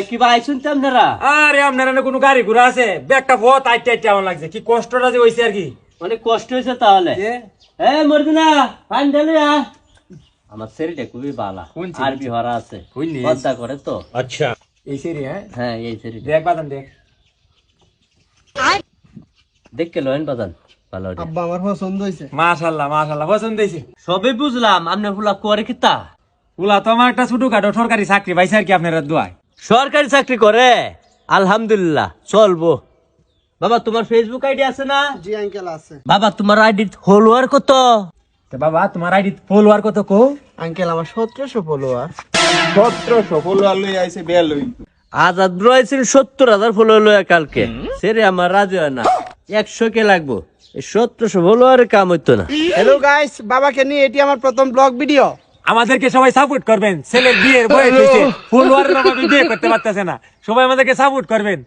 কি ভাই শুনতাম না আরে আপনারা না কোনো গাড়ি ঘোড়া আছে ব্যাগটা বহুত আইতে আইতে আমার লাগছে কি কষ্টটা যে হইছে আর কি অনেক কষ্ট হয়েছে তাহলে মর্দিনা পানি ঢালে আমার শরীরটা খুবই ভালো শুনছি। আরবি হরা আছে শুনলি। পদ্মা করে তো আচ্ছা এই সেরি হ্যাঁ হ্যাঁ এই শরীর দেখ বাদান দেখ দেখকে লয়েন বাদান ভালো রে। আব্বা আমার পছন্দ হয়েছে। মাশাআল্লাহ মাশাআল্লাহ পছন্দ হইছে সবই বুঝলাম আপনি ফুলা করে কি তা ওলা তো আমার একটা ছোটখাটো সরকারি চাকরি পাইছে আর কি আপনারা দোয়ায় সরকারি চাকরি করে আলহামদুলিল্লাহ চলবো। বাবা তোমার ফেসবুক আইডি আছে না? জি আঙ্কেল আছে। বাবা তোমার আইডি ফলোয়ার কত? তো বাবা তোমার আইডি ফলোয়ার কত কো আঙ্কেল আমার 1700 ফলোয়ার। 1700 ফলোয়ার লই আইছে বেলই আজাদ রয়েছিল 70,000 ফলোয়ার লয়া কালকে সেরে আমার রাজি হয় না 100 কে লাগবো এই 1700 ফলোয়ারের কাম হইতো না। হ্যালো গাইস, বাবাকে নিয়ে এটি আমার প্রথম ব্লগ ভিডিও। আমাদেরকে সবাই সাপোর্ট করবেন ছেলের বিয়ের বয়স হয়েছে ফলোয়ারের অভাবে বিয়ে করতে পারতেছে না সবাই আমাদেরকে সাপোর্ট করবেন